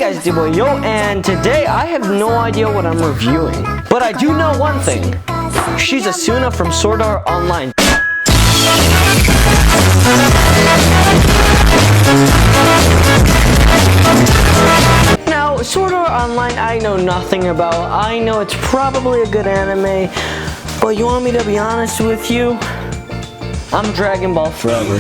guys, it's your boy Yo, and today I have no idea what I'm reviewing. But I do know one thing. She's Asuna from Sword Art Online. Now, Sword Art Online I know nothing about. I know it's probably a good anime, but you want me to be honest with you? I'm Dragon Ball forever.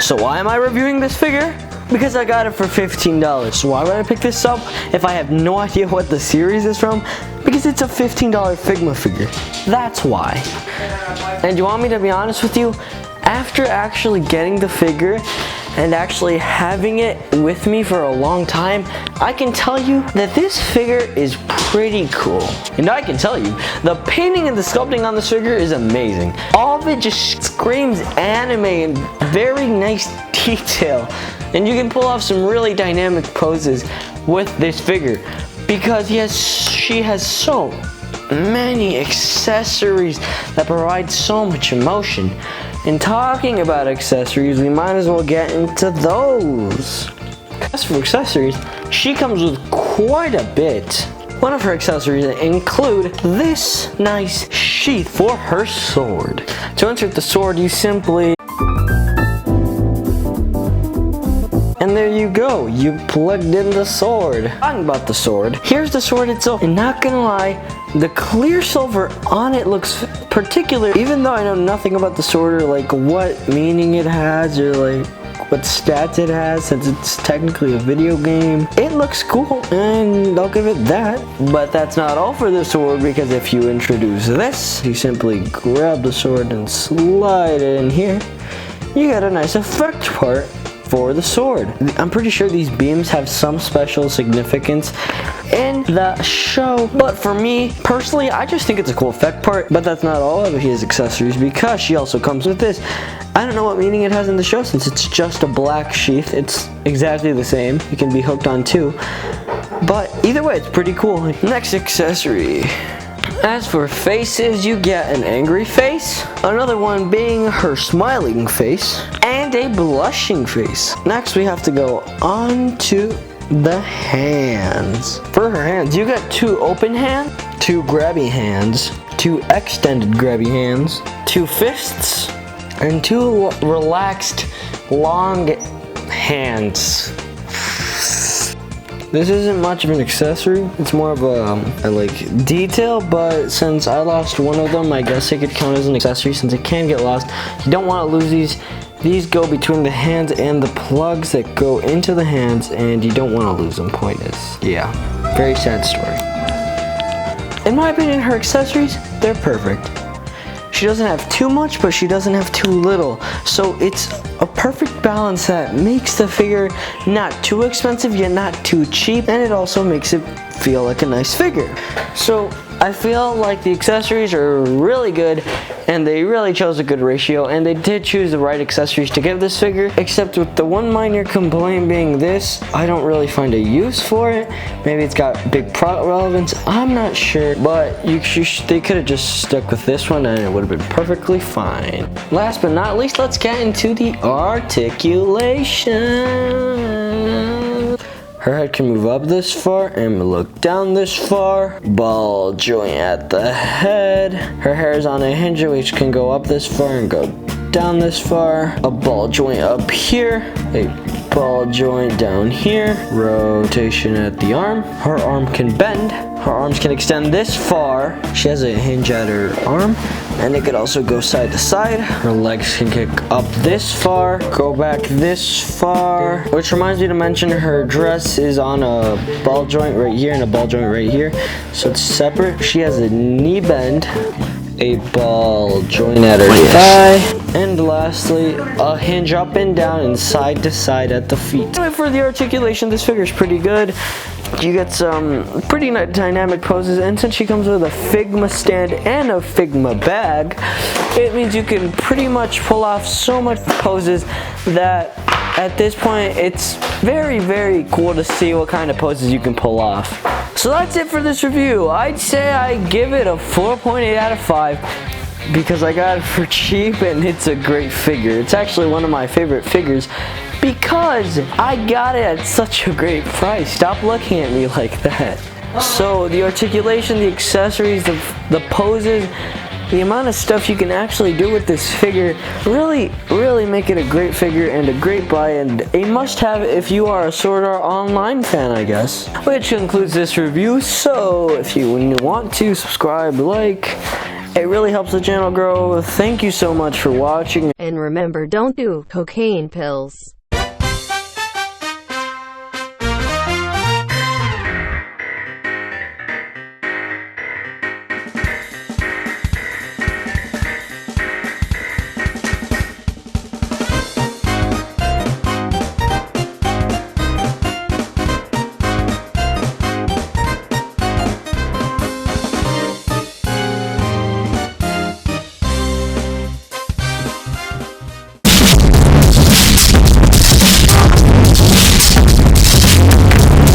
So why am I reviewing this figure? Because I got it for $15. So why would I pick this up if I have no idea what the series is from? Because it's a $15 Figma figure. That's why. And you want me to be honest with you? After actually getting the figure and actually having it with me for a long time, I can tell you that this figure is pretty cool. And I can tell you, the painting and the sculpting on this figure is amazing. All of it just screams anime and very nice detail. And you can pull off some really dynamic poses with this figure because she has so many accessories that provide so much emotion. And talking about accessories, we might as well get into those. As for accessories, she comes with quite a bit. One of her accessories include this nice sheath for her sword. To insert the sword, you simply... And there you go, you plugged in the sword. Talking about the sword, here's the sword itself. And not gonna lie, the clear silver on it looks particular. Even though I know nothing about the sword or like what meaning it has or like what stats it has, since it's technically a video game, it looks cool and I'll give it that. But that's not all for the sword, because if you introduce this, you simply grab the sword and slide it in here. You got a nice effect part for the sword. I'm pretty sure these beams have some special significance in the show, but for me personally, I just think it's a cool effect part. But that's not all of his accessories, because she also comes with this. I don't know what meaning it has in the show, since it's just a black sheath. It's exactly the same. It can be hooked on too, but either way, it's pretty cool. Next accessory. As for faces, you get an angry face, another one being her smiling face, and a blushing face. Next, we have to go on to the hands. For her hands, you got two open hands, two grabby hands, two extended grabby hands, two fists, and two relaxed long hands. This isn't much of an accessory, it's more of a like detail, but since I lost one of them, I guess it could count as an accessory since it can get lost. You don't want to lose these. These go between the hands and the plugs that go into the hands, and you don't want to lose them. Point is, yeah, very sad story. In my opinion, her accessories, they're perfect. She doesn't have too much, but she doesn't have too little. So it's a perfect balance that makes the figure not too expensive yet not too cheap, and it also makes it feel like a nice figure. So I feel like the accessories are really good, and they really chose a good ratio, and they did choose the right accessories to give this figure, except with the one minor complaint being this. I don't really find a use for it. Maybe it's got big product relevance, I'm not sure, but they could have just stuck with this one and it would have been perfectly fine. Last but not least, let's get into the articulation. Her head can move up this far and look down this far. Ball joint at the head. Her hair is on a hinge which can go up this far and go down this far. A ball joint up here. A ball joint down here. Rotation at the arm. Her arm can bend. Her arms can extend this far. She has a hinge at her arm, and it could also go side to side. Her legs can kick up this far, go back this far. Which reminds me to mention her dress is on a ball joint right here and a ball joint right here, so it's separate. She has a knee bend, a ball joint at her thigh, and lastly, a hinge up and down and side to side at the feet. For the articulation, this figure is pretty good. You get some pretty dynamic poses, and since she comes with a Figma stand and a Figma bag, it means you can pretty much pull off so much poses that at this point it's very, very cool to see what kind of poses you can pull off. So that's it for this review. I'd say I give it a 4.8 out of 5. because I got it for cheap and it's a great figure. It's actually one of my favorite figures, because I got it at such a great price. Stop looking at me like that. So the articulation, the accessories, the poses, the amount of stuff you can actually do with this figure really make it a great figure and a great buy and a must-have if you are a Sword Art Online fan, I guess. Which concludes this review, so if you want to subscribe, like, it really helps the channel grow. Thank you so much for watching. And remember, don't do cocaine pills.